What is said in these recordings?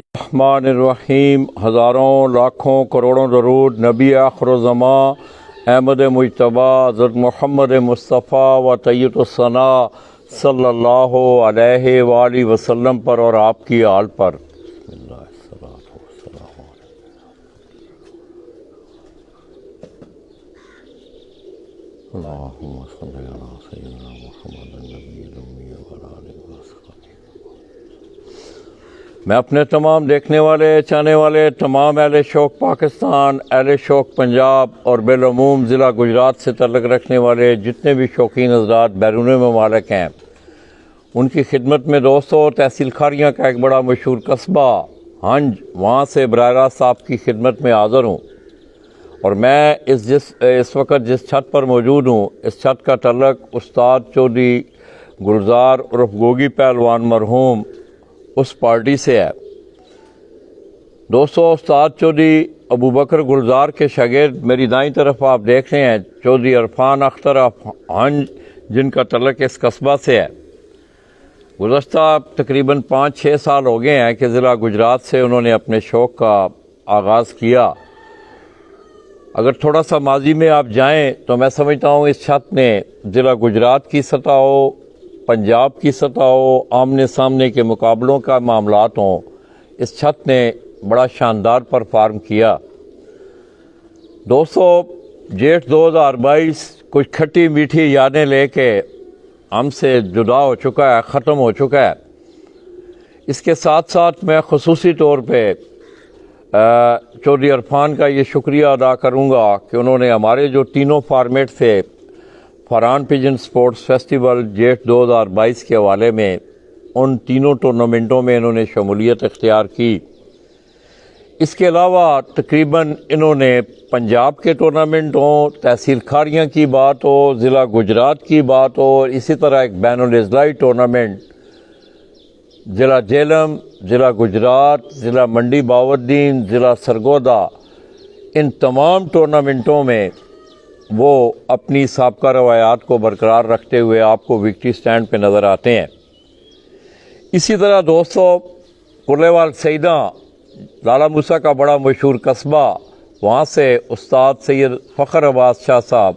रहमानिर्रहीम। हज़ारों लाखों करोड़ों दरूद नबी आखिरुज़्ज़मां अहमद मुज्तबा हज़रत मोहम्मद मुस्तफ़ा व तय्यबुस्सना सल्लल्लाहु अलैहि वालैहि वसल्लम पर और आपकी आल पर। मैं अपने तमाम देखने वाले चाहने वाले तमाम अहले शौक़ पाकिस्तान, अहले शौक़ पंजाब और बिलअमूम ज़िला गुजरात से तल्लुक़ रखने वाले जितने भी शौकीन हज़रात बैरून ममालिक हैं, उनकी खिदमत में दोस्तों तहसील खारियाँ का एक बड़ा मशहूर कस्बा हंज, वहाँ से बराह रास्त आपकी खिदमत में हाज़िर हूँ। और मैं इस वक्त जिस छत पर मौजूद हूँ, इस छत का तल्लुक़ उस्ताद चौधरी गुलजार उर्फ गोगी पहलवान मरहूम उस पार्टी से है। दोस्तों, उस्ताद चौधरी अबू बकर गुलजार के शागिर्द मेरी दाईं तरफ आप देख रहे हैं चौधरी इरफान अख्तर हंज, जिनका तल्लुक़ इस कस्बा से है। गुज़श्ता तकरीबन 5-6 साल हो गए हैं कि ज़िला गुजरात से उन्होंने अपने शौक़ का आगाज़ किया। अगर थोड़ा सा माजी में आप जाएं तो मैं समझता हूँ इस छत ने ज़िला गुजरात की सतह हो, पंजाब की सतह हो, आमने सामने के मुकाबलों का मामलात हों, इस छत ने बड़ा शानदार परफॉर्म किया। दोस्तों, जेठ 2022 कुछ खट्टी मीठी यादें लेके हमसे जुदा हो चुका है, ख़त्म हो चुका है। इसके साथ साथ मैं ख़ुसूसी तौर पे चौधरी इरफान का ये शुक्रिया अदा करूँगा कि उन्होंने हमारे जो तीनों फॉर्मेट थे, फरहान पिजन स्पोर्ट्स फेस्टिवल जेठ 2022 के हवाले में, उन तीनों टूर्नामेंटों में इन्होंने शमूलियत इख्तियार की। इसके अलावा तकरीबन इन्होंने पंजाब के टूर्नामेंट हो, तहसील खारियाँ की बात हो, ज़िला गुजरात की बात हो, इसी तरह एक बैनुल-अज़लाई टूर्नामेंट ज़िला जेलम, ज़िला गुजरात, ज़िला मंडी बाउद्दीन, ज़िला सरगोदा, इन तमाम टूर्नामेंटों में वो अपनी साबका रवायात को बरकरार रखते हुए आपको विक्ट्री स्टैंड पे नज़र आते हैं। इसी तरह दोस्तों, कुर्लेवाल सईदा लाला मूसा का बड़ा मशहूर कस्बा, वहाँ से उस्ताद सैयद फ़खर अब्बास शाह साहब,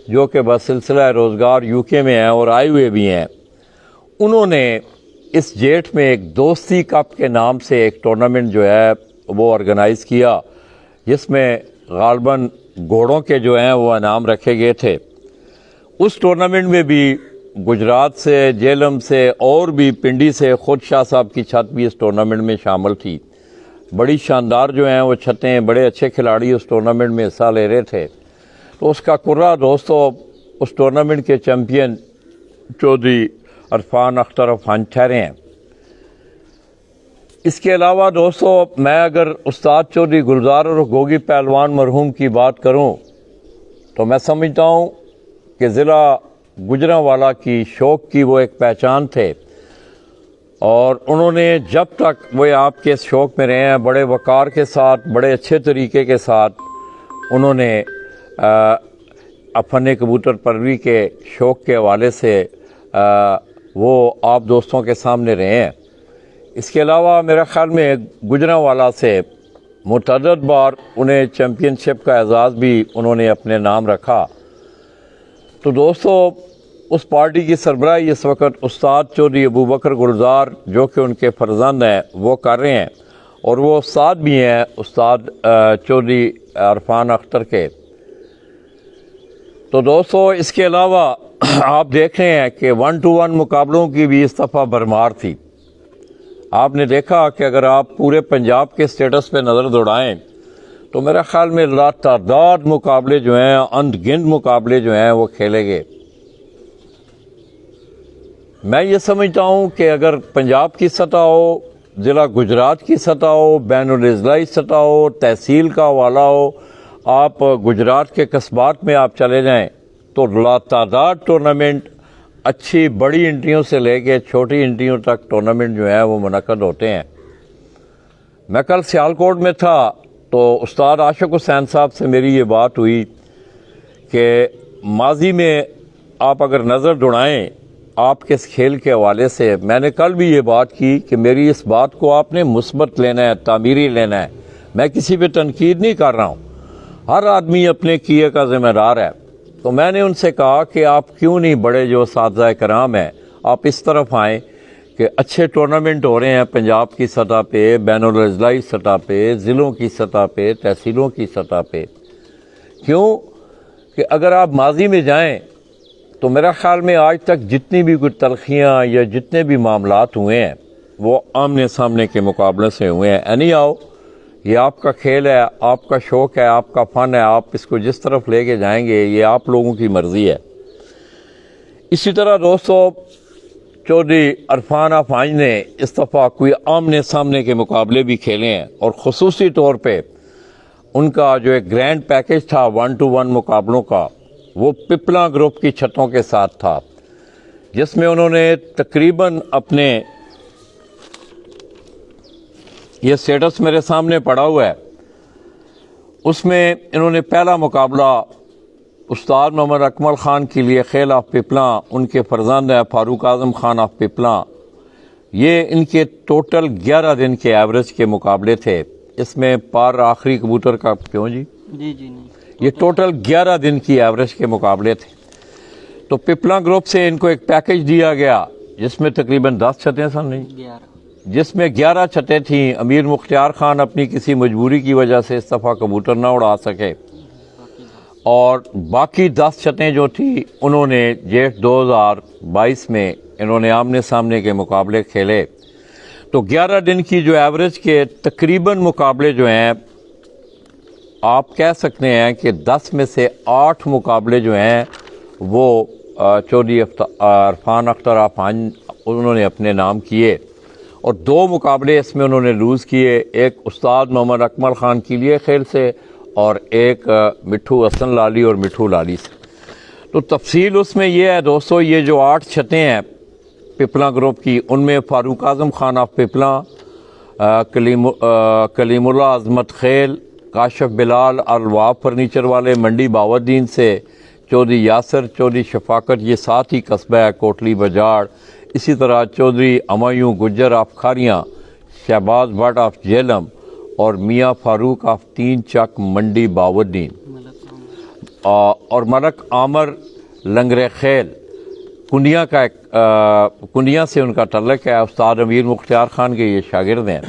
जो कि बसिलसिला रोज़गार यूके में हैं और आए हुए भी हैं, उन्होंने इस जेठ में एक दोस्ती कप के नाम से एक टूर्नामेंट जो है वो ऑर्गेनाइज़ किया, जिसमें गालबन घोड़ों के जो हैं वो इनाम रखे गए थे। उस टूर्नामेंट में भी गुजरात से, जेलम से और भी पिंडी से खुद शाह साहब की छत भी इस टूर्नामेंट में शामिल थी। बड़ी शानदार जो हैं वो छतें, बड़े अच्छे खिलाड़ी उस टूर्नामेंट में हिस्सा ले रहे थे। तो उसका कुर्रा दोस्तों उस टूर्नामेंट के चैम्पियन चौधरी इरफान अख्तर हंज ठहरे हैं। इसके अलावा दोस्तों, मैं अगर उस्ताद चौधरी गुलजार और गोगी पहलवान मरहूम की बात करूं तो मैं समझता हूं कि ज़िला गुजरांवाला की शौक़ की वो एक पहचान थे। और उन्होंने जब तक वो आपके शौक़ में रहे हैं, बड़े वक़ार के साथ, बड़े अच्छे तरीके के साथ उन्होंने फन कबूतर परवरी के शौक़ के हवाले से वो आप दोस्तों के सामने रहे हैं। इसके अलावा मेरे ख़्याल में गुजरांवाला से मुतअद्दिद बार उन्हें चैम्पियनशिप का एजाज़ भी उन्होंने अपने नाम रखा। तो दोस्तों, उस पार्टी की सरबराही इस वक्त उस्ताद चौधरी अबू बकर गुलजार, जो कि उनके फर्जंद हैं, वो कर रहे हैं। और वो उस्ताद भी हैं उस्ताद चौधरी इरफान अख्तर के। तो दोस्तों, इसके अलावा आप देख रहे हैं कि 1-to-1 मुकाबलों की भी इस दफ़ा भरमार थी। आपने देखा कि अगर आप पूरे पंजाब के स्टेटस पे नज़र दौड़ाएं तो मेरा ख़्याल में लातादाद मुकाबले जो हैं, अनगिनत मुकाबले जो हैं वो खेले गए। मैं ये समझता हूँ कि अगर पंजाब की सतह हो, ज़िला गुजरात की सतह हो, बैनुल-अज़लाई सतह हो, तहसील का हवाला हो, आप गुजरात के कस्बात में आप चले जाएं तो लातादाद टूर्नामेंट, अच्छी बड़ी एंट्रियों से लेके छोटी एंट्रियों तक टूर्नामेंट जो है वो मुनक़द होते हैं। मैं कल सियालकोट में था तो उस्ताद आशिक हुसैन साहब से मेरी ये बात हुई कि माजी में आप अगर नज़र दौड़ाएं آپ کے اس کھیل کے حوالے سے میں نے کل بھی یہ بات کی کہ میری اس بات کو آپ نے مثبت لینا ہے، تعمیری لینا ہے. میں کسی پہ تنقید نہیں کر رہا ہوں، ہر آدمی اپنے کیے کا ذمہ دار ہے. تو میں نے ان سے کہا کہ آپ کیوں نہیں بڑے جو اساتذہ کرام ہیں آپ اس طرف آئیں کہ اچھے ٹورنامنٹ ہو رہے ہیں پنجاب کی سطح پہ، بین الاضلاعی سطح پہ، ضلعوں کی سطح پہ، تحصیلوں کی سطح پہ. کیوں کہ اگر آپ ماضی میں جائیں تو میرا خیال میں آج تک جتنی بھی کوئی تلخیاں یا جتنے بھی معاملات ہوئے ہیں وہ آمنے سامنے کے مقابلے سے ہوئے ہیں. اینی آؤ، یہ آپ کا کھیل ہے، آپ کا شوق ہے، آپ کا فن ہے، آپ اس کو جس طرف لے کے جائیں گے یہ آپ لوگوں کی مرضی ہے. اسی طرح دوستو، چودھری عرفان افانج نے اس دفعہ کوئی آمنے سامنے کے مقابلے بھی کھیلے ہیں، اور خصوصی طور پہ ان کا جو ایک گرینڈ پیکج تھا 1-to-1 مقابلوں کا، وہ پپلا گروپ کی چھتوں کے ساتھ تھا، جس میں انہوں نے تقریباً اپنے، یہ سٹیٹس میرے سامنے پڑا ہوا ہے، اس میں انہوں نے پہلا مقابلہ استاد محمد اکمل خان کے لیے خیل آف پپلا، ان کے فرزند ہے فاروق اعظم خان آف پپلا، یہ ان کے ٹوٹل 11 دن کے ایوریج کے مقابلے تھے. اس میں پار آخری کبوتر کا کیوں جی نہیں، یہ ٹوٹل 11 دن کی ایوریج کے مقابلے تھے. تو پپلا گروپ سے ان کو ایک پیکج دیا گیا جس میں تقریباً 10 چھتیں سن، نہیں 11 جس میں 11 چھتیں تھیں. امیر مختار خان اپنی کسی مجبوری کی وجہ سے اس دفعہ کبوتر نہ اڑا سکے، اور باقی 10 چھتیں جو تھیں انہوں نے جیٹ 2022 میں انہوں نے آمنے سامنے کے مقابلے کھیلے. تو 11 دن کی جو ایوریج کے تقریباً مقابلے جو ہیں، آپ کہہ سکتے ہیں کہ 10 میں سے 8 مقابلے جو ہیں وہ چودھری عرفان اختر افانج انہوں نے اپنے نام کیے، اور 2 مقابلے اس میں انہوں نے لوز کیے، ایک استاد محمد اکمل خان کے لیے کھیل سے اور ایک مٹھو حسن لالی اور مٹھو لالی سے. تو تفصیل اس میں یہ ہے دوستو، یہ جو 8 چھتیں ہیں پپلا گروپ کی، ان میں فاروق اعظم خان آف پپلا، کلیم اللہ عظمت خیل، کاشف بلال الواب فرنیچر والے منڈی باودین سے، چودھری یاسر، چودھری شفاقت، یہ 7 ہی قصبہ ہے کوٹلی بجاڑ. اسی طرح چودھری ہمایوں گجر آف کھاریاں، شہباز بٹ آف جیلم اور میاں فاروق آف 3 چک منڈی باودین، اور ملک عامر لنگر خیل کنڈیاں کا کنڈیاں سے ان کا تعلق ہے. استاد امیر مختار خان کے یہ شاگرد ہیں.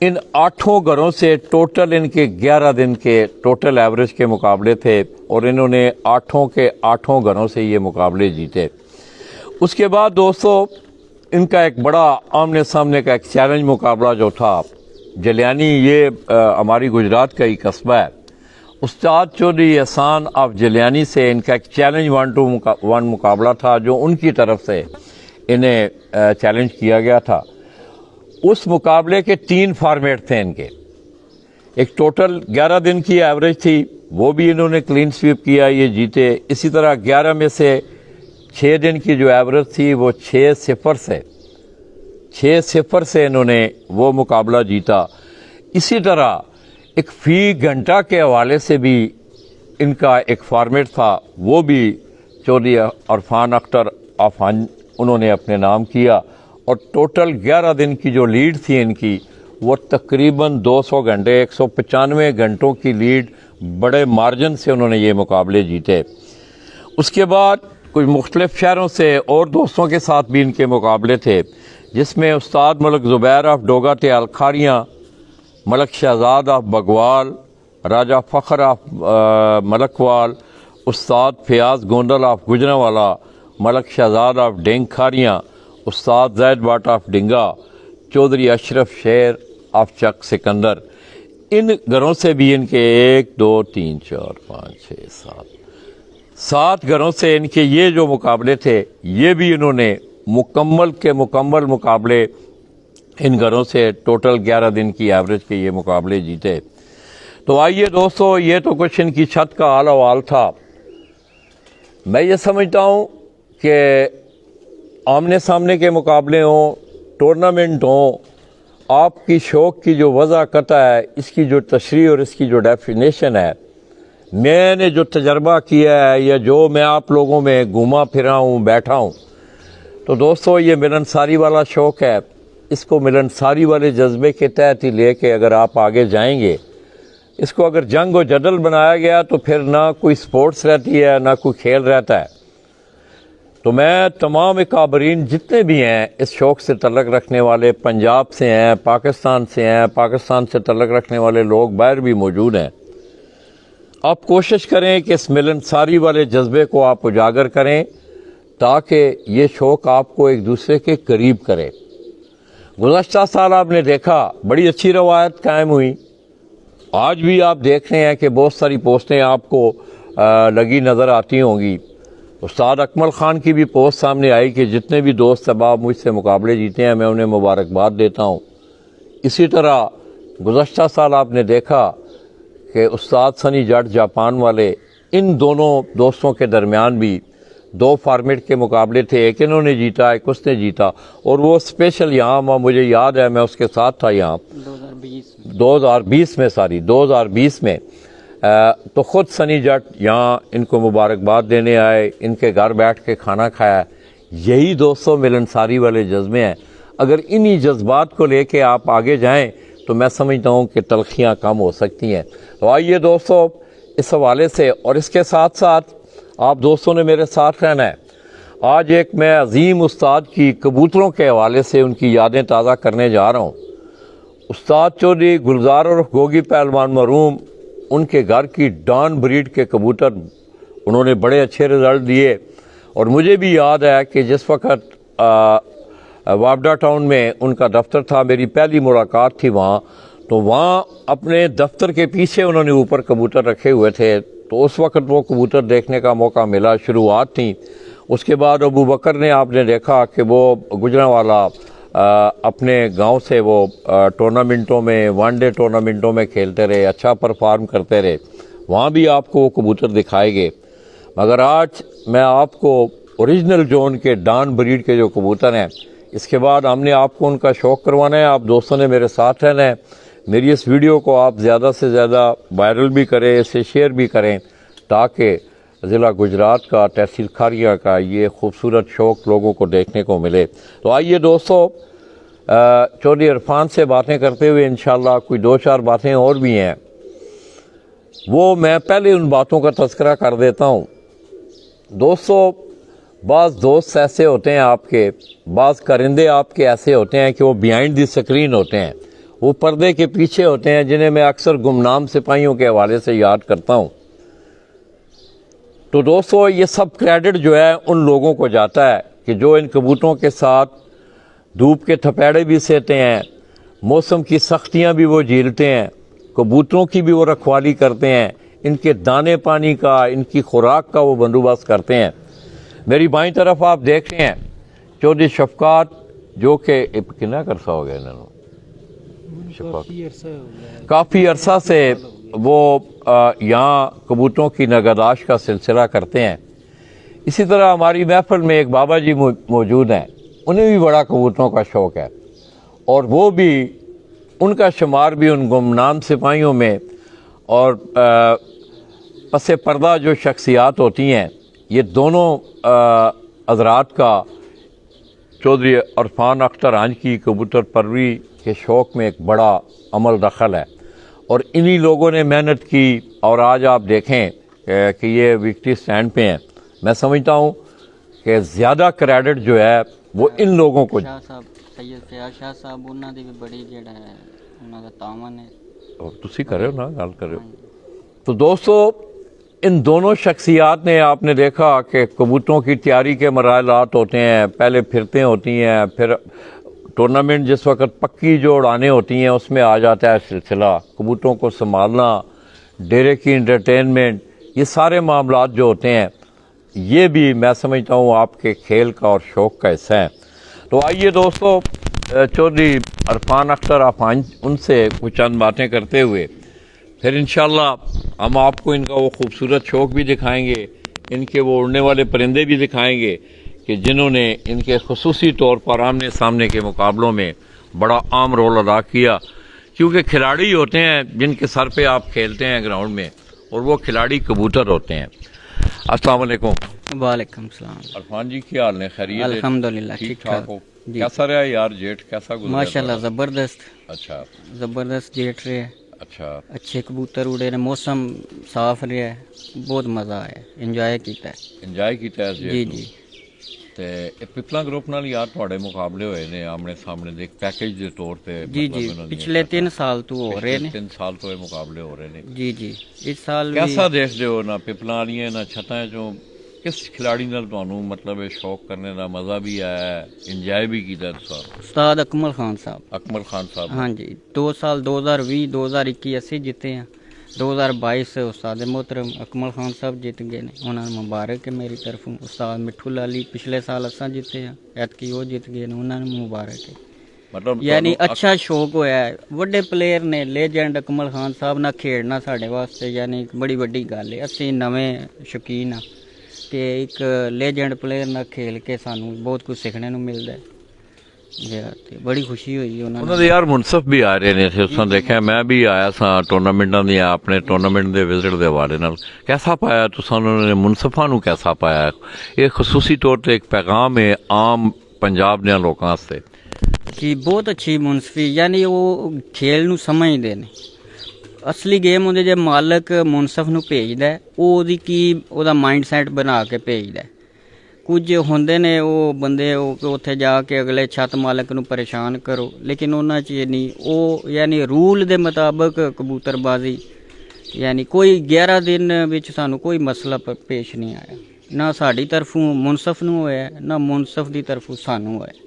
ان 8 گھروں سے ٹوٹل ان کے 11 دن کے ٹوٹل ایوریج کے مقابلے تھے، اور انہوں نے 8 کے 8 گھروں سے یہ مقابلے جیتے. اس کے بعد دوستو ان کا ایک بڑا آمنے سامنے کا ایک چیلنج مقابلہ جو تھا جلیانی، یہ ہماری گجرات کا ہی قصبہ ہے. استاد چودھری احسان آف جلیانی سے ان کا ایک چیلنج 1-to-1 مقابلہ تھا جو ان کی طرف سے انہیں چیلنج کیا گیا تھا. اس مقابلے کے 3 فارمیٹ تھے ان کے. ایک ٹوٹل 11 دن کی ایوریج تھی، وہ بھی انہوں نے کلین سویپ کیا، یہ جیتے. اسی طرح 11 میں سے 6 دن کی جو ایوریج تھی وہ 6-0 سے انہوں نے وہ مقابلہ جیتا. اسی طرح ایک فی گھنٹہ کے حوالے سے بھی ان کا ایک فارمیٹ تھا، وہ بھی چودھری عرفان اختر افانج انہوں نے اپنے نام کیا، اور ٹوٹل 11 دن کی جو لیڈ تھی ان کی وہ تقریباً 200 گھنٹے، 195 گھنٹوں کی لیڈ، بڑے مارجن سے انہوں نے یہ مقابلے جیتے. اس کے بعد کچھ مختلف شہروں سے اور دوستوں کے ساتھ بھی ان کے مقابلے تھے، جس میں استاد Malik Zubair of Doga Tial Kharian, Malik Shahzad of Bagwal, Raja Fakhar of Malakwal, استاد فیاض گوندل آف گجرانوالا، ملک شہزاد آف ڈینگ کھاریاں، استاد زید بٹ آف ڈنگا، چودھری اشرف شیر آف چک سکندر. ان گھروں سے بھی ان کے 1 2 3 4 5 6 7 گھروں سے ان کے یہ جو مقابلے تھے یہ بھی انہوں نے مکمل مقابلے ان گھروں سے ٹوٹل 11 دن کی ایوریج کے یہ مقابلے جیتے. تو آئیے دوستو، یہ تو کچھ ان کی چھت کا حال احوال تھا. میں یہ سمجھتا ہوں کہ آمنے سامنے کے مقابلے ہوں، ٹورنامنٹ ہوں، آپ کی شوق کی جو وضع قطع ہے، اس کی جو تشریح اور اس کی جو ڈیفینیشن ہے، میں نے جو تجربہ کیا ہے یا جو میں آپ لوگوں میں گھوما پھرا ہوں، بیٹھا ہوں، تو دوستو یہ ملنساری والا شوق ہے، اس کو ملنساری والے جذبے کے تحت ہی لے کے اگر آپ آگے جائیں گے، اس کو اگر جنگ و جدل بنایا گیا تو پھر نہ کوئی سپورٹس رہتی ہے نہ کوئی کھیل رہتا ہے۔ تو میں تمام اکابرین جتنے بھی ہیں اس شوق سے تعلق رکھنے والے، پنجاب سے ہیں، پاکستان سے ہیں، پاکستان سے تعلق رکھنے والے لوگ باہر بھی موجود ہیں، آپ کوشش کریں کہ اس ملنساری والے جذبے کو آپ اجاگر کریں تاکہ یہ شوق آپ کو ایک دوسرے کے قریب کرے۔ گزشتہ سال آپ نے دیکھا بڑی اچھی روایت قائم ہوئی، آج بھی آپ دیکھ رہے ہیں کہ بہت ساری پوسٹیں آپ کو لگی نظر آتی ہوں گی۔ استاد اکمل خان کی بھی پوسٹ سامنے آئی کہ جتنے بھی دوست احباب مجھ سے مقابلے جیتے ہیں میں انہیں مبارکباد دیتا ہوں۔ اسی طرح گزشتہ سال آپ نے دیکھا کہ استاد سنی جٹ جاپان والے، ان دونوں دوستوں کے درمیان بھی 2 فارمیٹ کے مقابلے تھے، ایک انہوں نے جیتا ایک اس نے جیتا، اور وہ اسپیشل یہاں مجھے یاد ہے میں اس کے ساتھ تھا یہاں 2020 میں تو خود سنی جٹ یہاں ان کو مبارکباد دینے آئے، ان کے گھر بیٹھ کے کھانا کھایا۔ یہی دوستوں ملنساری والے جذبے ہیں، اگر انہی جذبات کو لے کے آپ آگے جائیں تو میں سمجھتا ہوں کہ تلخیاں کم ہو سکتی ہیں۔ تو آئیے دوستوں اس حوالے سے، اور اس کے ساتھ ساتھ آپ دوستوں نے میرے ساتھ رہنا ہے۔ آج ایک میں عظیم استاد کی کبوتروں کے حوالے سے ان کی یادیں تازہ کرنے جا رہا ہوں۔ استاد چودھری گلزار اور گوگی پہلوان مرحوم، ان کے گھر کی ڈان بریڈ کے کبوتر انہوں نے بڑے اچھے رزلٹ دیے، اور مجھے بھی یاد ہے کہ جس وقت وابڈا ٹاؤن میں ان کا دفتر تھا، میری پہلی ملاقات تھی وہاں، تو وہاں اپنے دفتر کے پیچھے انہوں نے اوپر کبوتر رکھے ہوئے تھے، تو اس وقت وہ کبوتر دیکھنے کا موقع ملا، شروعات تھیں۔ اس کے بعد ابو بکر نے آپ نے دیکھا کہ وہ گجرانوالا اپنے گاؤں سے وہ ٹورنامنٹوں میں، ون ڈے ٹورنامنٹوں میں کھیلتے رہے، اچھا پرفارم کرتے رہے، وہاں بھی آپ کو وہ کبوتر دکھائے گئے۔ مگر آج میں آپ کو اوریجنل جو ان کے ڈان بریڈ کے جو کبوتر ہیں، اس کے بعد ہم نے آپ کو ان کا شوق کروانا ہے۔ آپ دوستوں نے میرے ساتھ رہنا ہے، میری اس ویڈیو کو آپ زیادہ سے زیادہ وائرل بھی کریں، اسے شیئر بھی کریں تاکہ ضلع گجرات کا، تحصیل کھاریہ کا یہ خوبصورت شوق لوگوں کو دیکھنے کو ملے۔ تو آئیے دوستو چودھری عرفان سے باتیں کرتے ہوئے انشاءاللہ کوئی 2-4 باتیں اور بھی ہیں، وہ میں پہلے ان باتوں کا تذکرہ کر دیتا ہوں۔ دوستو بعض دوست ایسے ہوتے ہیں آپ کے، بعض کرندے آپ کے ایسے ہوتے ہیں کہ وہ بیہائنڈ دی سکرین ہوتے ہیں، وہ پردے کے پیچھے ہوتے ہیں، جنہیں میں اکثر گمنام سپاہیوں کے حوالے سے یاد کرتا ہوں۔ تو دوستو یہ سب کریڈٹ جو ہے ان لوگوں کو جاتا ہے کہ جو ان کبوتروں کے ساتھ دھوپ کے تھپیڑے بھی سہتے ہیں، موسم کی سختیاں بھی وہ جھیلتے ہیں، کبوتروں کی بھی وہ رکھوالی کرتے ہیں، ان کے دانے پانی کا، ان کی خوراک کا وہ بندوبست کرتے ہیں۔ میری بائیں طرف آپ دیکھ رہے ہیں چودھری شفقات، جو کہ کتنا عرصہ ہو گیا انہوں کافی عرصہ سے وہ یہاں کبوتروں کی نگہداشت کا سلسلہ کرتے ہیں۔ اسی طرح ہماری محفل میں ایک بابا جی موجود ہیں، انہیں بھی بڑا کبوتروں کا شوق ہے، اور وہ بھی ان کا شمار بھی ان گمنام سپاہیوں میں، اور پس پردہ جو شخصیات ہوتی ہیں، یہ دونوں حضرات کا چودھری عرفان اختر آنج کی کبوتر پروری کے شوق میں ایک بڑا عمل دخل ہے، اور انہی لوگوں نے محنت کی، اور آج آپ دیکھیں کہ یہ وکٹری سٹینڈ پہ ہیں۔ میں سمجھتا ہوں کہ زیادہ کریڈٹ جو ہے وہ ان لوگوں کو، سید فیاض شاہ صاحب انہاں دی بھی بڑی جڑا ہے انہاں دا تعاون ہے، تسی کر رہے ہو نا گل کر رہے ہو۔ تو دوستو ان دونوں شخصیات نے آپ نے دیکھا کہ کبوتروں کی تیاری کے مراحلات ہوتے ہیں، پہلے پھرتیں ہوتی ہیں، پھر ٹورنامنٹ جس وقت پکی جو اڑانے ہوتی ہیں اس میں آ جاتا ہے سلسلہ، کبوتروں کو سنبھالنا، ڈیرے کی انٹرٹینمنٹ، یہ سارے معاملات جو ہوتے ہیں یہ بھی میں سمجھتا ہوں آپ کے کھیل کا اور شوق کا حصہ ہے۔ تو آئیے دوستو چودھری عرفان اختر آنج ان سے کچھ چند باتیں کرتے ہوئے پھر انشاءاللہ ہم آپ کو ان کا وہ خوبصورت شوق بھی دکھائیں گے، ان کے وہ اڑنے والے پرندے بھی دکھائیں گے کہ جنہوں نے ان کے خصوصی طور پر آمنے سامنے کے مقابلوں میں بڑا عام رول ادا کیا، کیونکہ کھلاڑی ہوتے ہیں جن کے سر پہ آپ کھیلتے ہیں گراؤنڈ میں، اور وہ کھلاڑی کبوتر ہوتے ہیں۔ السلام علیکم۔ वालेकुम सलाम। अरफान जी क्या हाल ने, खैरियत है? अल्हम्दुलिल्लाह ठीक ठीक ठाक ठाक हो? जी। कैसा रहा यार जेठ, कैसा गुजरा माशाल्लाह तुम्हारा? ज़बरदस्त अच्छा ज़बरदस्त जेठ रहे, अच्छा। अच्छे कबूतर उड़े ने, मौसम साफ रहा है, बहुत मज़ा आया, इंजॉय किया है। ਇੰਜੋਏ ਕੀਤਾ ਇਸ जी ਜੇਠ ਨੂੰ? जी ਤੇ ਇਹ ਪਿਪਲਾ ਗਰੁੱਪ ਨਾਲ ਯਾਰ ਤੁਹਾਡੇ ਮੁਕਾਬਲੇ ਹੋਏ ਨੇ ਆਮਣੇ ਸਾਹਮਣੇ ਦੇ ਪੈਕੇਜ ਦੇ ਤੌਰ ਤੇ, जी ਮਤਲਬ जी ਇਹਨਾਂ ਦੀਆਂ पिछले ਛੱਤਾਂ। 3 साल तो हो रहे ने। 3 ਸਾਲ ਤੋਂ ਇਹ ਮੁਕਾਬਲੇ ਹੋ ਰਹੇ ਨੇ। जी जी इस साल भी कैसा देखते हो ना पिपला वालियां ना छत्तां चों किस खिलाड़ी नाल तुहानू मतलब ये शौक करने का मज़ा भी आया है, इंजॉय भी किया तुसां? उस्ताद अकमल खान साहब। अकमल खान साहब। हाँ जी 2 साल 2020 2021 ਅਸੀਂ ਜਿੱਤੇ हैं, 2022 उस्ताद मोहतरम अकमल खान साहब जित गए ने, उन्होंने मुबारक है मेरी तरफों। उस्ताद मिठू लाली पिछले साल असां जिते हैं, ऐतकी वो जित गए ने, उन्होंने मुबारक है। मतलब यानी तुहानू अच्छा शौक होया है, वड्डे प्लेयर ने, लेजेंड अकमल खान साहब ना खेड़ना साढ़े वास्ते यानी एक बड़ी वड्डी गल है। असीं नवें शौकीन हाँ कि एक लेजेंड प्लेयर ना खेल के सानू बहुत कुछ सीखने को मिलता है। ते बड़ी खुशी हुई ਉਹਨਾਂ उन्होंने। ਦੇ ਯਾਰ ਮੁਨਸਫ ਵੀ ਆ ਰਹੇ ਨੇ ਇੱਥੇ, ਉਸਾਂ ਦੇਖਿਆ ਮੈਂ ਵੀ ਆਇਆ ਸਾਂ ਟੂਰਨਾਮੈਂਟਾਂ ਦੀਆਂ, ਆਪਣੇ ਟੂਰਨਾਮੈਂਟ ਦੇ ਵਿਜ਼ਿਟ ਦੇ ਹਵਾਲੇ ਨਾਲ। कैसा पाया तुसां उन्होंने मुनसफा नू, कैसा पाया? ये खसूसी तौर पर एक पैगाम है आम पंजाब दे लोकां वास्ते जी बहुत अच्छी मुनसफी, यानी वो खेल नू समझदे ने। असली गेम ਉਹਦੇ ਜੇ ਮਾਲਕ ਮੁਨਸਫ ਨੂੰ ਭੇਜਦਾ ਹੈ, ਉਹ ਉਹਦੀ ਕੀ ਉਹਦਾ ਮਾਈਂਡ ਸੈਟ ਬਣਾ ਕੇ ਭੇਜਦਾ ਹੈ। ਕੁਝ ਹੁੰਦੇ ਨੇ ਉਹ ਬੰਦੇ ਉਹ ਉੱਥੇ ਜਾ ਕੇ ਅਗਲੇ ਛੱਤ ਮਾਲਕ ਨੂੰ ਪਰੇਸ਼ਾਨ ਕਰੋ, ਲੇਕਿਨ ਉਹਨਾਂ 'ਚ ਇਹ ਨਹੀਂ। ਉਹ ਯਾਨੀ ਰੂਲ ਦੇ ਮੁਤਾਬਕ ਕਬੂਤਰਬਾਜ਼ੀ, ਯਾਨੀ ਕੋਈ 11 ਦਿਨ ਵਿੱਚ ਸਾਨੂੰ ਕੋਈ ਮਸਲਾ ਪੇਸ਼ ਨਹੀਂ ਆਇਆ, ਨਾ ਸਾਡੀ ਤਰਫੋਂ ਮੁਨਸਫ ਨੂੰ ਹੋਇਆ, ਨਾ ਮੁਨਸਫ ਦੀ ਤਰਫੋਂ ਸਾਨੂੰ ਹੋਇਆ।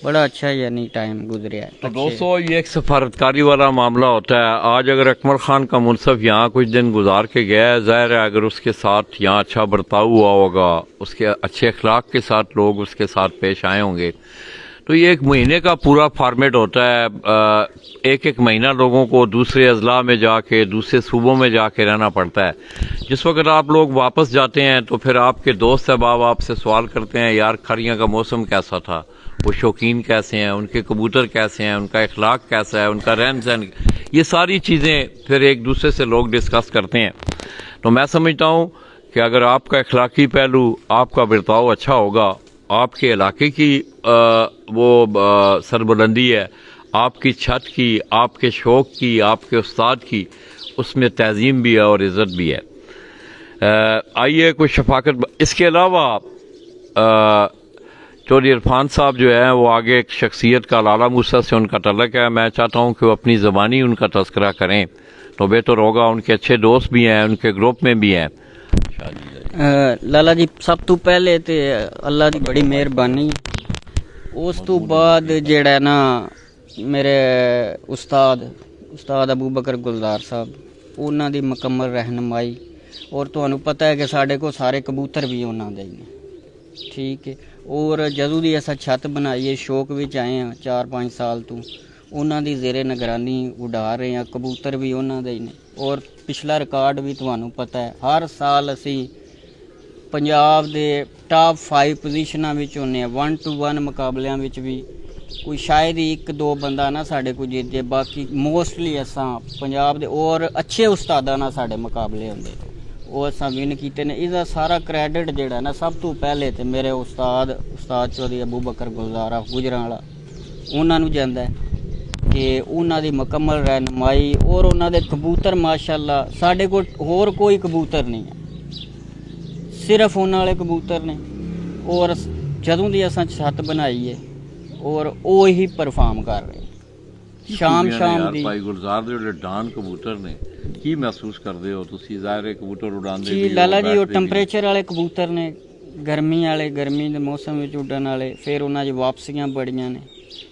बड़ा अच्छा यानी टाइम गुजरा है। तो दोस्तों ये एक सफारतकारी वाला मामला होता है। आज अगर अकमल खान का मुनसफ यहाँ कुछ दिन गुजार के गया है, ज़ाहिर है अगर उसके साथ यहाँ अच्छा बर्ताव हुआ होगा, उसके अच्छे अखलाक के साथ लोग उसके साथ पेश आए होंगे, तो ये एक महीने का पूरा फॉर्मेट होता है। एक एक महीना लोगों को दूसरे अजला में जाके, दूसरे सूबों में जाके रहना पड़ता है। जिस वक्त आप लोग वापस जाते हैं तो फिर आपके दोस्त अहबाब आपसे सवाल करते हैं यार खरियाँ का मौसम कैसा था, वो शौकीन कैसे हैं, उनके कबूतर कैसे हैं, उनका अखलाक कैसा है, उनका रहन सहन, ये सारी चीज़ें फिर एक दूसरे से लोग डिस्कस करते हैं। तो मैं समझता हूँ कि अगर आपका अखलाकी पहलू, आपका बर्ताव अच्छा होगा, आपके इलाके की सरबुलंदी है, आपकी छत की, आपके शौक़ की, आपके उस्ताद की, उसमें तज़ीम भी है और इज़्ज़त भी है। आइए कुछ शफाकत। इसके अलावा चौधरी इरफान साहब जो है वो आगे एक शख्सियत का, लाला मूसा से उनका तल्लक है, मैं चाहता हूँ कि वो अपनी ज़बानी उनका तस्करा करें तो बेहतर होगा। उनके अच्छे दोस्त भी हैं, उनके ग्रुप में भी हैं। लाला जी सब तो पहले तो अल्लाह की बड़ी मेहरबानी, उस तो बाद जेड़ा ना मेरे उस्ताद अबू बकर गुलजार साहब, उन्हों की मुकम्मल रहनुमाई, और तुहानू पता है कि साढ़े को सारे कबूतर भी उन्हों दे ने, ठीक है। और जदों दी असां छत बनाई है, शौक विच आए हैं 4-5 साल तो, उन्हों की जेरे निगरानी उड़ा रहे हैं, कबूतर भी उन्हों दे ने। और पिछला रिकॉर्ड भी तुहानू पता है, हर साल असी पंजाब दे टॉप 5 पोजीशनां विच होने, 1 to 1 मुकाबलियां विच भी कोई शायद ही 1-2 बंदा ना साढ़े को जीत जाए, बाकी मोस्टली असां पंजाब दे और अच्छे उस्तादां नाल साढ़े मुकाबले होंदे, वो असां विन कीते ने। इसदा सारा क्रेडिट जेड़ा ना सब तो पहले ते मेरे उस्ताद चौधरी अबू बकर गुलजार गुजरांवाला उन्हां नूं जांदा है कि उन्हां दी मुकम्मल रहनुमाई, और उन्हां दे कबूतर माशाअल्लाह साढ़े कोल होर कोई कबूतर नहीं है, सिर्फ उन्हां वाले कबूतर ने। और जदों दी असां छत बनाई है और वो ही परफॉर्म कर रहे हैं शाम दी। भाई गुलजार दे ਜਿਹੜੇ ਡਾਨ ਕਬੂਤਰ ਨੇ ਕੀ ਮਹਿਸੂਸ ਕਰਦੇ ਹੋ ਤੁਸੀਂ? ਜ਼ਾਹਿਰ ਹੈ ਕਬੂਤਰ ਉਡਾਉਂਦੇ ਜੀ ਲਾਲਾ ਜੀ, ਉਹ ਟੈਂਪਰੇਚਰ ਵਾਲੇ ਕਬੂਤਰ ਨੇ, ਗਰਮੀ ਵਾਲੇ, ਗਰਮੀ ਦੇ ਮੌਸਮ ਵਿੱਚ ਉੱਡਣ ਵਾਲੇ, ਫਿਰ ਉਹਨਾਂ 'ਚ ਵਾਪਸੀਆਂ ਬੜੀਆਂ ਨੇ,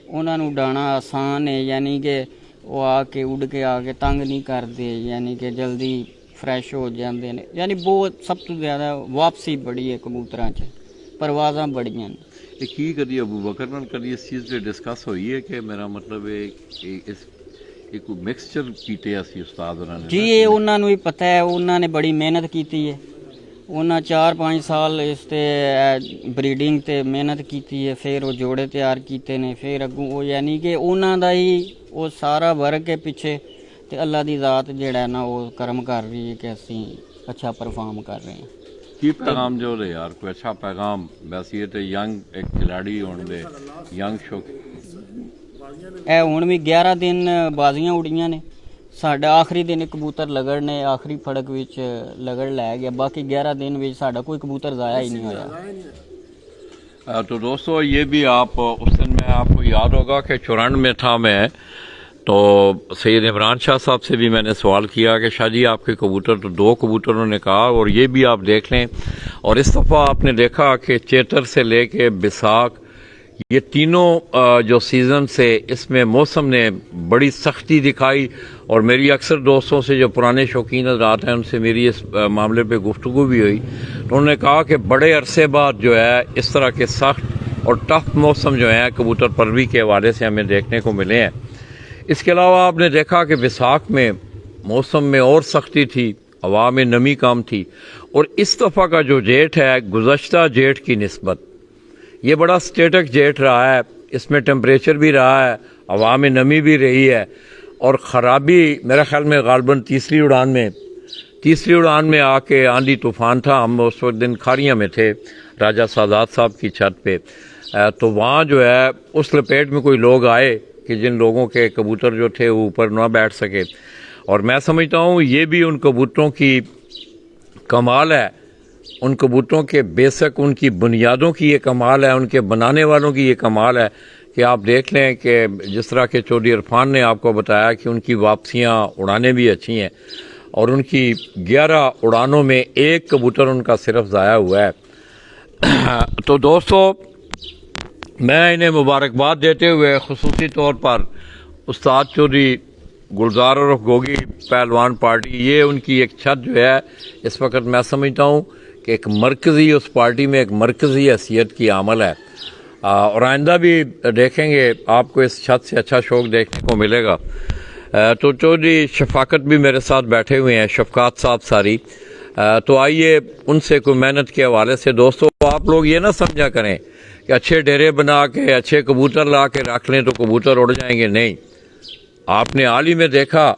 ਉਹਨਾਂ ਨੂੰ ਉਡਾਉਣਾ ਆਸਾਨ ਹੈ, ਯਾਨੀ ਕਿ ਉਹ ਆ ਕੇ ਉੱਡ ਕੇ ਆ ਕੇ ਤੰਗ ਨਹੀਂ ਕਰਦੇ, ਯਾਨੀ ਕਿ ਜਲਦੀ ਫਰੈਸ਼ ਹੋ ਜਾਂਦੇ ਨੇ। ਯਾਨੀ ਬਹੁਤ ਸਭ ਤੋਂ ਜ਼ਿਆਦਾ ਵਾਪਸੀ ਬੜੀ ਹੈ ਕਬੂਤਰਾਂ 'ਚ, ਪਰਵਾਜ਼ਾਂ ਬੜੀਆਂ ਨੇ। ਇਹ ਕੀ ਕਦੀ ਅਬੂ ਬਕਰ ਨਾਲ ਕਦੀ ਇਸ ਚੀਜ਼ 'ਤੇ ਡਿਸਕਸ ਹੋਈ ਹੈ ਕਿ ਮੇਰਾ ਮਤਲਬ ਇਸ ਇੱਕ ਮਿਕਸਚਰ ਕੀਤੇ ਅਸੀਂ ਉਸਤਾਦ ਉਹਨਾਂ ਨੇ? ਜੀ ਇਹ ਉਹਨਾਂ ਨੂੰ ਹੀ ਪਤਾ ਹੈ, ਉਹਨਾਂ ਨੇ ਬੜੀ ਮਿਹਨਤ ਕੀਤੀ ਹੈ, ਉਹਨਾਂ 4-5 ਸਾਲ ਇਸ 'ਤੇ ਬਰੀਡਿੰਗ 'ਤੇ ਮਿਹਨਤ ਕੀਤੀ ਹੈ, ਫਿਰ ਉਹ ਜੋੜੇ ਤਿਆਰ ਕੀਤੇ ਨੇ, ਫਿਰ ਅੱਗੋਂ ਉਹ ਯਾਨੀ ਕਿ ਉਹਨਾਂ ਦਾ ਹੀ ਉਹ ਸਾਰਾ ਵਰਕ ਹੈ ਪਿੱਛੇ, ਤੇ ਅੱਲਾ ਦੀ ਜ਼ਾਤ ਜਿਹੜਾ ਨਾ ਉਹ ਕਰਮ ਕਰ ਰਹੀ ਹੈ ਕਿ ਅਸੀਂ ਅੱਛਾ ਪਰਫਾਰਮ ਕਰ ਰਹੇ ਹਾਂ। की पैगाम जो दे यार कोई अच्छा पैगाम वैसे ये तो यंग एक खिलाड़ी होने दे यंग शौक ਇਹ ਹੁਣ ਵੀ 11 ਦਿਨ ਬਾਜ਼ੀਆਂ ਉੜੀਆਂ ਨੇ ਸਾਡਾ ਆਖਰੀ ਦਿਨ ਕਬੂਤਰ ਲਗੜ ਨੇ ਆਖਰੀ ਫੜਕ ਵਿੱਚ ਲਗੜ ਲੈ ਗਿਆ ਬਾਕੀ 11 ਦਿਨ ਵਿੱਚ ਸਾਡਾ ਕੋਈ ਕਬੂਤਰ ਜ਼ਾਇਆ ਹੀ ਨਹੀਂ ਹੋਇਆ तो दोस्तों ये भी आप उस दिन में आपको याद होगा कि चौरान में था मैं तो सैयद इमरान शाह साहब से भी मैंने सवाल किया कि शाह जी आपके कबूतर तो 2 कबूतरों ने कहा और ये भी आप देख लें और इस दफ़ा आपने देखा कि चेतर से लेके बिसाख ये तीनों जो सीज़न से इसमें मौसम ने बड़ी सख्ती दिखाई और मेरी अक्सर दोस्तों से जो पुराने शौकीन हज़रात हैं उनसे मेरी इस मामले पे गुफ्तगू भी हुई तो उन्होंने कहा कि बड़े अरसे बाद जो है इस तरह के सख्त और टफ मौसम जो है कबूतर परवी के हवाले से हमें देखने को मिले हैं। इसके अलावा आपने देखा कि बैसाख में मौसम में और सख्ती थी हवा में नमी कम थी और इस दफ़ा का जो जेठ है गुज़श्ता जेठ की निस्बत ये बड़ा स्टेटिक जेठ रहा है इसमें टेम्परेचर भी रहा है हवा में नमी भी रही है और ख़राबी मेरे ख्याल में गालबन तीसरी उड़ान में आके आंधी तूफ़ान था हम उस वक्त दिन खारियाँ में थे राजा सादात साहब की छत पे तो वहाँ जो है उस लपेट में कोई लोग आए कि जिन लोगों के कबूतर जो थे वो ऊपर ना बैठ सके और मैं समझता हूँ ये भी उन कबूतरों की कमाल है उन कबूतरों के बेशक उनकी बुनियादों की ये कमाल है उनके बनाने वालों की ये कमाल है कि आप देख लें कि जिस तरह के चौधरी इरफान ने आपको बताया कि उनकी वापसियाँ उड़ानें भी अच्छी हैं और उनकी 11 उड़ानों में 1 कबूतर उनका सिर्फ ज़ाया हुआ है तो दोस्तों मैं इन्हें मुबारकबाद देते हुए खुसूसी तौर पर उस्ताद चौधरी गुलजार और गोगी पहलवान पार्टी ये उनकी एक छत जो है इस वक्त मैं समझता हूँ कि एक मरकज़ी उस पार्टी में एक मरकज़ी हैसियत की अमल है और आइंदा भी देखेंगे आपको इस छत से अच्छा शौक देखने को मिलेगा तो चौधरी शफाकत भी मेरे साथ बैठे हुए हैं शफकात साहब सारी तो आइए उनसे कोई मेहनत के हवाले से दोस्तों आप लोग ये ना समझा करें कि अच्छे डेरे बना के अच्छे कबूतर ला के रख लें तो कबूतर उड़ जाएंगे नहीं आपने हाल ही में देखा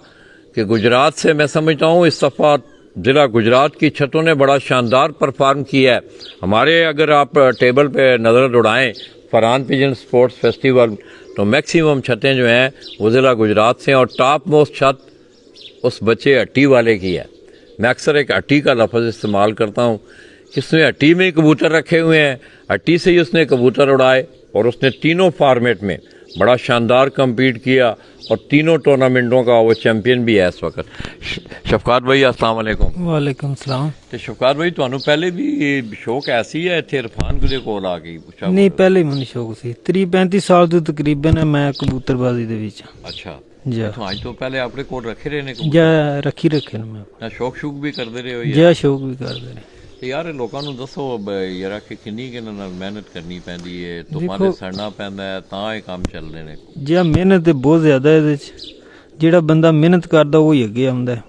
कि गुजरात से मैं समझता हूँ इस दफ़ा ज़िला गुजरात की छतों ने बड़ा शानदार परफॉर्म किया है हमारे अगर आप टेबल पे नज़र उड़ाएं फरहान पिजन स्पोर्ट्स फेस्टिवल तो मैक्सिमम छतें जो हैं वो ज़िला गुजरात से और टॉप मोस्ट छत उस बच्चे अट्टी वाले की है मैं अक्सर एक अट्टी का लफ्ज़ इस्तेमाल करता हूँ कि उसने अट्टी में ही कबूतर रखे हुए हैं अट्टी से ही उसने कबूतर उड़ाए और उसने तीनों फॉर्मेट में बड़ा शानदार कम्पीट किया और तीनों टूर्नामेंटों का वो चैंपियन भी है इस वक्त शफकात भाई अस्सलाम वालेकुम वालेकुम सलाम तो शफकात भाई ਤੁਹਾਨੂੰ ਪਹਿਲੇ ਵੀ ਸ਼ੌਕ ਐਸੀ ਹੈ ਇੱਥੇ ਇਰਫਾਨ ਦੇ ਕੋਲ ਆ ਗਈ ਪੁੱਛਾ ਨਹੀਂ ਪਹਿਲੇ ਮੈਨੂੰ ਸ਼ੌਕ ਸੀ 30-35 ਸਾਲ ਤੋਂ ਤਕਰੀਬਨ ਹੈ ਮੈਂ ਕਬੂਤਰਬਾਜ਼ੀ ਦੇ ਵਿੱਚ ਅੱਛਾ ਜਾ तो आज तो पहले अपने कोल रखे रहे ने ਜਾ ਰੱਖੀ ਰੱਖੇ ਨੇ ਮੈਂ ना शौक शूक भी करते रहे हो ਜਾ ਸ਼ੌਕ ਵੀ ਕਰਦੇ ਨੇ ਤੇ ਯਾਰ ਲੋਕਾਂ ਨੂੰ ਦੱਸੋ ਯਾਰ ਕਿ ਕਿੰਨੀ ਕਿੰਨਾ ਨਾਲ ਮਿਹਨਤ ਕਰਨੀ ਪੈਂਦੀ ਹੈ ਤੁਹਾਡੇ ਸੜਨਾ ਪੈਂਦਾ ਹੈ ਤਾਂ ਇਹ ਕੰਮ ਚੱਲਦੇ ਨੇ ਜੇ ਮਿਹਨਤ ਤੇ ਬਹੁਤ ਜ਼ਿਆਦਾ ਇਹਦੇ ਚ ਜਿਹੜਾ ਬੰਦਾ ਮਿਹਨਤ ਕਰਦਾ ਉਹ ਹੀ ਅੱਗੇ ਆਉਂਦਾ ਹੈ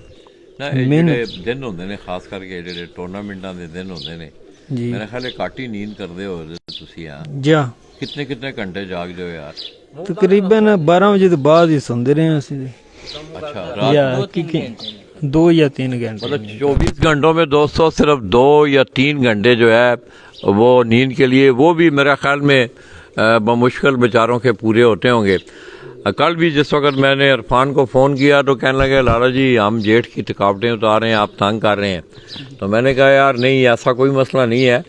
ਨਾ ਇਹ ਜਿਹੜੇ ਦਿਨ ਹੁੰਦੇ ਨੇ ਖਾਸ ਕਰਕੇ ਜਿਹੜੇ ਟੂਰਨਾਮੈਂਟਾਂ ਦੇ ਦਿਨ ਹੁੰਦੇ ਨੇ ਜੀ ਮੇਰੇ ਖਿਆਲ ਘੱਟ ਹੀ ਨੀਂਦ ਕਰਦੇ ਹੋ ਤੁਸੀਂ ਆ ਜਾ ਕਿੰਨੇ ਘੰਟੇ ਜਾਗਦੇ ਹੋ ਯਾਰ ਤਕਰੀਬਨ 12 ਵਜੇ ਤੋਂ ਬਾਅਦ ਹੀ ਸੌਂਦੇ ਰਹੇ ਅਸੀਂ अच्छा रात ਜਾਂ 2 या 3 घंटे मतलब 24 घंटों में दोस्तों सिर्फ 2 या 3 घंटे जो है वो नींद के लिए वो भी मेरा ख्याल में बमुश्किल बेचारों के पूरे होते होंगे कल भी जिस वक्त मैंने इरफान को फ़ोन किया तो कहने लगे लाला जी हम जेठ की थकावटें उतार रहे हैं आप तंग कर रहे हैं तो मैंने कहा यार नहीं ऐसा कोई मसला नहीं है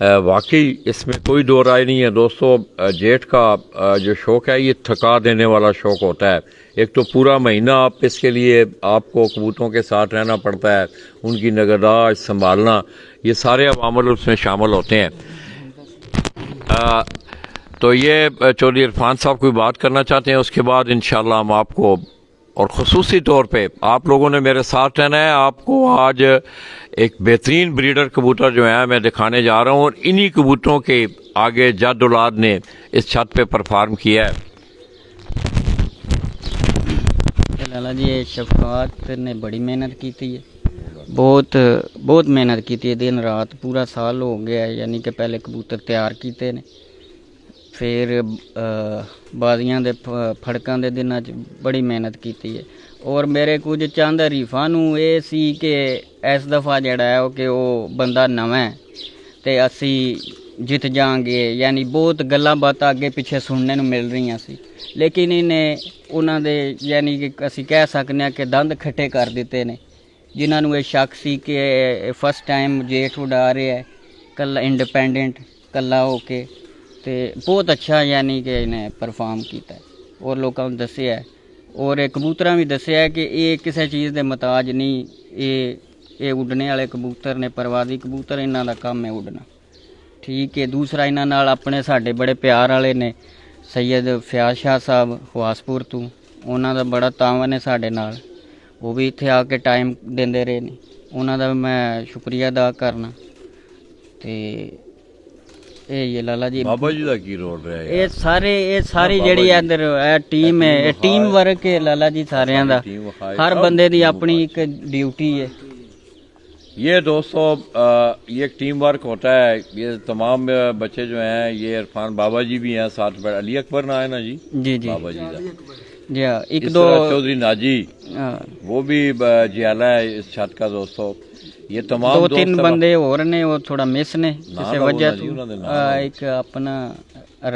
वाकई इसमें कोई दो राय नहीं है दोस्तों जेठ का जो शौक़ है ये थका देने वाला शौक़ होता है एक तो पूरा महीना आप इसके लिए आपको कबूतरों के साथ रहना पड़ता है उनकी निगहदाश्त संभालना ये सारे अवामल उसमें शामिल होते हैं तो ये चौधरी इरफान साहब कोई बात करना चाहते हैं उसके बाद इंशाल्लाह हम आपको और ख़ुसूसी तौर पे आप लोगों ने मेरे साथ रहना है आपको आज एक बेहतरीन ब्रीडर कबूतर जो है मैं दिखाने जा रहा हूँ और इन्हीं कबूतरों के आगे जद औलाद ने इस छत पे परफॉर्म किया है लाला जी ये शफकात ने बड़ी मेहनत की थी बहुत मेहनत की थी दिन रात पूरा साल हो गया है यानी कि पहले कबूतर तैयार किए ने ਫਿਰ ਬਾਜ਼ੀਆਂ ਦੇ ਫੜਕਾਂ ਦੇ ਦਿਨਾਂ 'ਚ ਬੜੀ ਮਿਹਨਤ ਕੀਤੀ ਹੈ। ਔਰ ਮੇਰੇ ਕੁਝ ਚੰਦ ਹਰੀਫਾਂ ਨੂੰ ਇਹ ਸੀ ਕਿ ਇਸ ਦਫਾ ਜਿਹੜਾ ਹੈ ਉਹ ਬੰਦਾ ਨਵਾਂ ਹੈ ਤੇ ਅਸੀਂ ਜਿੱਤ ਜਾਵਾਂਗੇ, ਯਾਨੀ ਬਹੁਤ ਗੱਲਾਂ ਬਾਤਾਂ ਅੱਗੇ ਪਿੱਛੇ ਸੁਣਨੇ ਨੂੰ ਮਿਲ ਰਹੀਆਂ ਸੀ, ਲੇਕਿਨ ਇਹਨੇ ਉਹਨਾਂ ਦੇ ਯਾਨੀ ਕਿ ਅਸੀਂ ਕਹਿ ਸਕਦੇ ਹਾਂ ਕਿ ਦੰਦ ਖੱਟੇ ਕਰ ਦਿੱਤੇ ਨੇ, ਜਿਨ੍ਹਾਂ ਨੂੰ ਇਹ ਸ਼ੱਕ ਸੀ ਕਿ ਫਸਟ ਟਾਈਮ ਜੇਠ ਉਡਾ ਰਿਹਾ ਹੈ ਕੱਲਾ ਇੰਡੀਪੈਂਡੈਂਟ ਕੱਲਾ ਹੋ ਕੇ, ਤੇ ਬਹੁਤ ਅੱਛਾ ਯਾਨੀ ਕਿ ਇਹਨੇ ਪਰਫਾਰਮ ਕੀਤਾ ਔਰ ਲੋਕਾਂ ਨੂੰ ਦੱਸਿਆ ਔਰ ਇਹ ਕਬੂਤਰਾਂ ਵੀ ਦੱਸਿਆ ਕਿ ਇਹ ਕਿਸੇ ਚੀਜ਼ ਦੇ ਮੁਹਤਾਜ ਨਹੀਂ, ਇਹ ਉੱਡਣੇ ਵਾਲੇ ਕਬੂਤਰ ਨੇ, ਪਰਵਾਜ਼ੀ ਕਬੂਤਰ, ਇਹਨਾਂ ਦਾ ਕੰਮ ਹੈ ਉੱਡਣਾ। ਠੀਕ ਹੈ। ਦੂਸਰਾ ਇਹਨਾਂ ਨਾਲ ਆਪਣੇ ਸਾਡੇ ਬੜੇ ਪਿਆਰ ਵਾਲੇ ਨੇ ਸੈयद ਫਿਆਜ਼ ਸ਼ਾਹ ਸਾਹਿਬ ਹਵਾਸਪੁਰ ਤੋਂ, ਉਹਨਾਂ ਦਾ ਬੜਾ ਤਾਵਨ ਹੈ ਸਾਡੇ ਨਾਲ, ਉਹ ਵੀ ਇੱਥੇ ਆ ਕੇ ਟਾਈਮ ਦਿੰਦੇ ਰਹੇ ਨੇ, ਉਹਨਾਂ ਦਾ ਮੈਂ ਸ਼ੁਕਰੀਆ ਅਦਾ ਕਰਨਾ। ਤੇ ਇਹ ਲਾਲਾ ਜੀ ਬਾਬਾ ਜੀ ਦਾ ਕੀ ਰੋਲ ਰਿਹਾ ਹੈ? ਇਹ ਸਾਰੀ ਜਿਹੜੀ ਇੱਧਰ ਇਹ ਟੀਮ ਹੈ, ਇਹ ਟੀਮ ਵਰਕ ਹੈ ਲਾਲਾ ਜੀ ਸਾਰਿਆਂ ਦਾ, ਹਰ ਬੰਦੇ ਦੀ ਆਪਣੀ ਇੱਕ ਡਿਊਟੀ है। ये दोस्तों ये एक टीम वर्क होता है, ये तमाम बच्चे जो हैं, ये इरफान बाबा जी भी हैं साथ में, अली अकबर ना है ना जी, जी बाबा जी का जी हाँ, एक इस दो तरह चौधरी नाजी हाँ, वो भी जियाला है इस छत का दोस्तों। ये तमाम दो तीन बंदे और ने वो थोड़ा मिस ने ना किसी ना वजह जी, तो उन्होंने ना एक अपना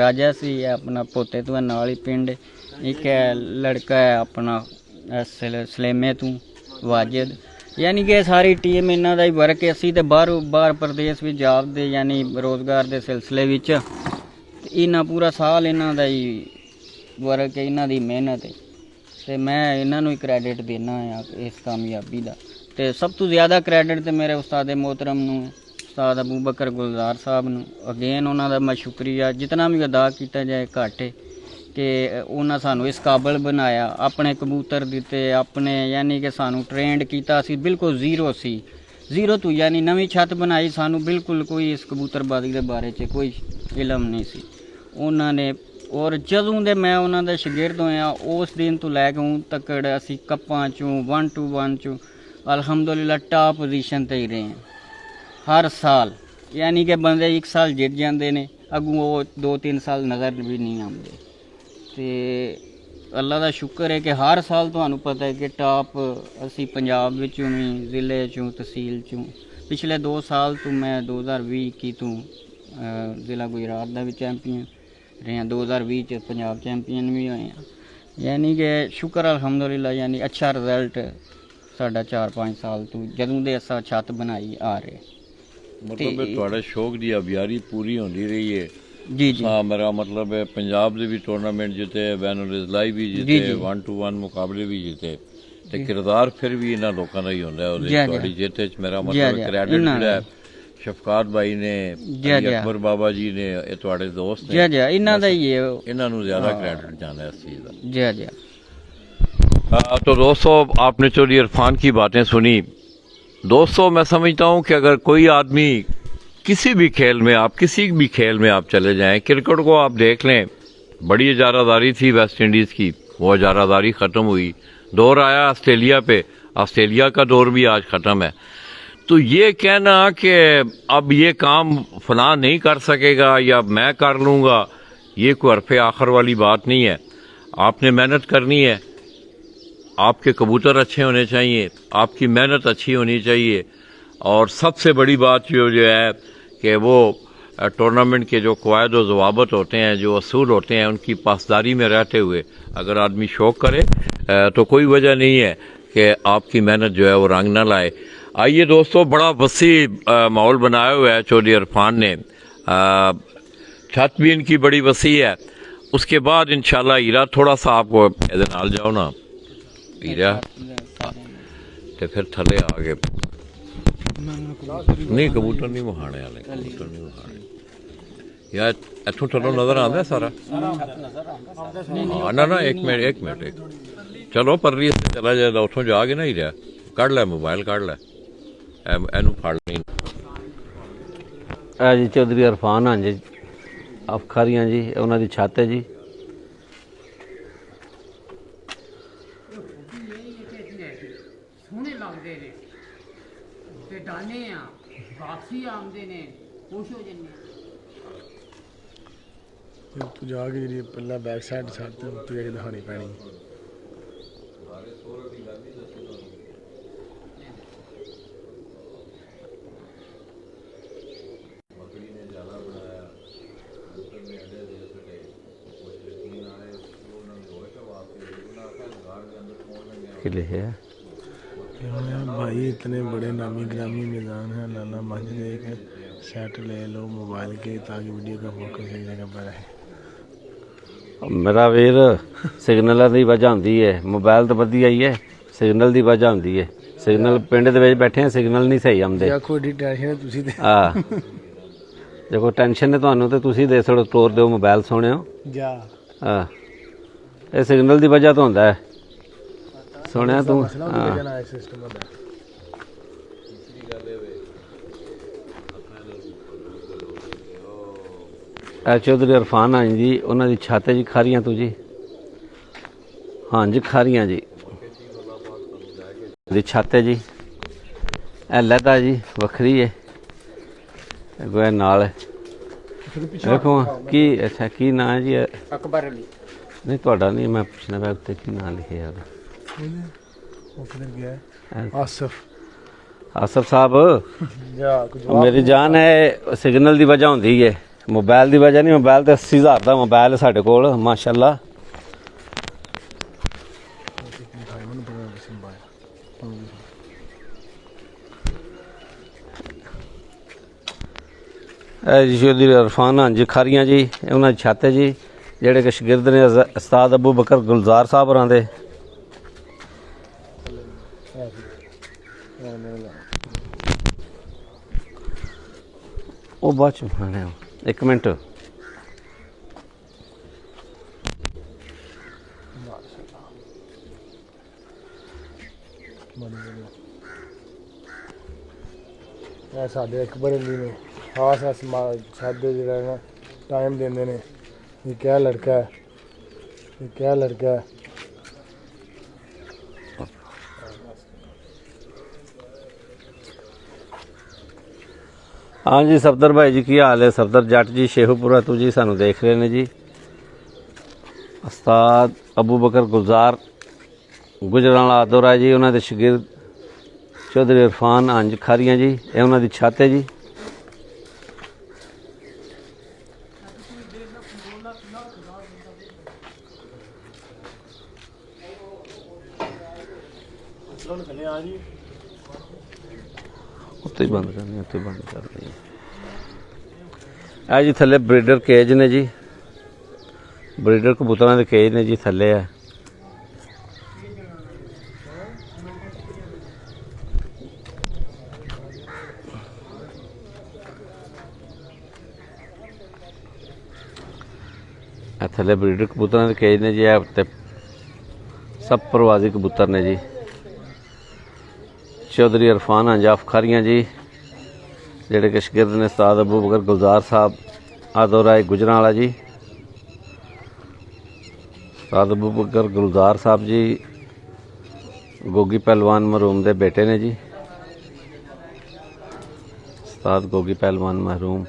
राजा सी अपना पोते तो नाल ही पिंड, एक है लड़का है अपना सलेमे तो वाजिद, यानी कि सारी टीम इन्हों का ही वर्क है। असी तो बाहर प्रदेश भी जापते यानी रोजगार के सिलसिले विच, इन्ना पूरा साल इन्हों का ही वर्क है, इन्हों की मेहनत है, तो मैं इन्हों ही क्रैडिट देना है इस कामयाबी का। तो सब तो ज़्यादा क्रैडिट तो मेरे उस्ताद मोहतरम नूं है, उस्ताद अबू बकर गुलजार साहब नूं, अगेन उन्होंने मैं शुक्रिया जितना भी अदा किया जाए घट है कि उन्होंने सानू इस काबल बनाया, अपने कबूतर दिते अपने, यानी कि सानू ट्रेंड किया, असी बिल्कुल जीरो तो यानी नवी छत बनाई, सानू बिल्कुल कोई इस कबूतरबाजी के बारे च कोई इलम नहीं सी उन्होंने। और जदों दे मैं उन्होंने शागिर्द होया उस दिन तो लैके हूँ तक असी कप्पां चों 1-2-1 चों अल्हम्दुलिल्लाह टॉप पोजीशन ते ही रहे हैं हर साल, यानी कि बंदे एक साल जित जाते हैं अगों वो 2-3 साल नज़र भी नहीं आते। तो अल्लाह का शुक्र है कि हर साल तुहानू पता है कि टॉप असी पंजाब विचों भी, जिले चों, तहसील चों, पिछले 2 साल तो मैं 2020 तो जिला गुजरात का भी चैंपियन रहे, 2020 च पंजाब चैंपियन भी होए हैं, यानी कि शुक्र अल्हम्दुलिल्लाह, यानी अच्छा रिजल्ट साडा 4-5 साल तो जदों दे असां छत बनाई आ रहे। मतलब थोड़ा शौक दी अबियारी पूरी होती रही है जी जी हाँ, मेरा मतलब है पंजाब दे भी टूर्नामेंट जीते, बैनुल इज़लाई भी जीते, 1-2-1 मुकाबले भी जीते, ते किरदार फिर भी इन्हां लोकां दा ही हुंदा है ओहदे थोड़ी जित च। मेरा मतलब क्रेडिट जिहड़ा है शफकात भाई ने, अली अकबर बाबा जी ने, ये तुहाडे दोस्त ने, जी इन्हां दा ही है, इन्हां नूं ज़्यादा क्रेडिट जाना है इस चीज़ दा। जी तो दोस्तों आपने चौधरी इरफान की बातें सुनी। दोस्तों मैं समझता हूँ कि अगर कोई आदमी किसी भी खेल में आप चले जाएं, क्रिकेट को आप देख लें, बड़ी इजारादारी थी वेस्ट इंडीज़ की, वो इजारादारी ख़त्म हुई, दौर आया ऑस्ट्रेलिया पे, ऑस्ट्रेलिया का दौर भी आज ख़त्म है। तो ये कहना कि अब ये काम फलां नहीं कर सकेगा या मैं कर लूँगा, ये कोई हरफ़े आखिर वाली बात नहीं है। आपने मेहनत करनी है, आपके कबूतर अच्छे होने चाहिए, आपकी मेहनत अच्छी होनी चाहिए, और सबसे बड़ी बात जो है कि वो टूर्नामेंट के जो कवायद व ज़वाबत होते हैं, जो असूल होते हैं, उनकी पासदारी में रहते हुए अगर आदमी शौक़ करे तो कोई वजह नहीं है कि आपकी मेहनत जो है वो रंग ना लाए। आइए दोस्तों, बड़ा वसी माहौल बनाया हुआ है चौधरी इरफान ने, छत भी इनकी बड़ी वसी है। उसके बाद इंशाल्लाह हीरा थोड़ा सा आपको नाल जाओ ना हीरा, तो फिर थले आ गए नहीं कबूतर नहीं वहाने वाले, कबूतर नहीं वहाने यार, इथों थलों नज़र आंदा सारा ना ना, एक मिनट चलो परली से चला जाए, उतों जाके ना हीरा कढ़ लै, मोबाइल कढ़ लै, एनू फड़ नहीं। जी चौधरी इरफान हाँ जी अफखारी हाँ जी, उन्हों की छत है जी। सोहने लगते ने ते डाने वापसी आते ने खुश हो जाने। ਤੂੰ ਜਾ ਕੇ ਜਿਹੜੀ ਪਹਿਲਾਂ ਬੈਕ ਸਾਈਡ ਛੱਡ ਤੇ ਉੱਤੇ ਜਾ ਕੇ ਦਿਖਾਣੀ ਪੈਣੀ। कि लिखे है भाई इतने बड़े नामी ग्रामी मैदान है, लाला मस्जिद एक सेट ले लो मोबाइल के ताकि वीडियो का फोकस एक जगह पर रहे। मेरा वीर सिग्नल की वजह होंगी है, मोबाइल तो वधिया ही है, सिग्नल की वजह होंगी है। सिग्नल पिंड दे विच बैठे हैं, सिग्नल नहीं सही आते। कोई टेंशन है तुसी ते हाँ देखो टेंशन है तुहानू तो तुसी दे छड़ो, तोड़ दो मोबाइल सोहणिओ। जा हाँ ये सिग्नल की वजह तो होंदा है। सुनिया तू हाँ सिस्टम होता है। चौधरी इरफान हाँ जी, उन्होंने दी छत है जी खारियां तू जी। हाँ जी खारियां जी दी छत है जी। ए लैदा जी वखरी है, गोया नाल है। देखो की अच्छा की नाम है जी? अकबर अली। नहीं ਤੁਹਾਡਾ नहीं, मैं पूछना पा उत्ते की नाम लिखे यार। वो किधर गया है? आसिफ आसफ साहब जा कुछ मेरी जान है सिग्नल की वजह होंगी है, मोबाइल की वजह नहीं। मोबाइल तो 80,000 का मोबाइल है साढ़े कोल माशाअल्लाह। जी चौधरी इरफान हाँ जी खारियां जी, उन्होंने छत है जी, ਜਿਹੜੇ ਕਿ ਸ਼ਾਗਿਰਦ ਨੇ ਉਸਤਾਦ ਅਬੂ ਬਕਰ ਗੁਲਜ਼ਾਰ ਸਾਹਿਬ ਹੋਰਾਂ ਦੇ। ਉਹ ਬਾਅਦ ਚ ਬਣਾਣੇ ਆ, ਇੱਕ ਮਿੰਟ। ਇਹ ਸਾਡੇ ਅਕਬਰ ਅਲੀ ਨੇ ਖਾਸ ਸਾਡੇ ਜਿਹੜਾ ਨਾ ਟਾਈਮ ਦਿੰਦੇ ਨੇ। ये क्या लड़का है, ये क्या लड़का है। हाँ जी सफदर भाई जी की हाल है? सफदर जट जी शेखुपुरा तो जी सानू देख रहे हैं जी। उस्ताद अबू बकर गुलजार गुजराला आदोरा जी, उन्होंने शागिर्द चौधरी इरफान हाँ जी खारियां जी, ये उन्होंने छत है जी। उत्ते ही बंद करनी, उत्ते बंद करनी। आ जी थले ब्रीडर केज ने जी, ब्रीडर कबूतरों के केज ने जी थले है। थले ब्रीडर कबूतरों के केज ने जी, सब प्रवासी कबूतर ने जी। चौधरी इरफान अंजाफ खारियां जी, जेडे कि शागिर्द ने उस्ताद अबू बकर गुलजार साहब आदोराय गुजरावाला जी। उस्ताद अबू बकर गुलजार साहब जी गोगी पहलवान महरूम दे बेटे ने जी। उस्ताद गोगी पहलवान महरूम।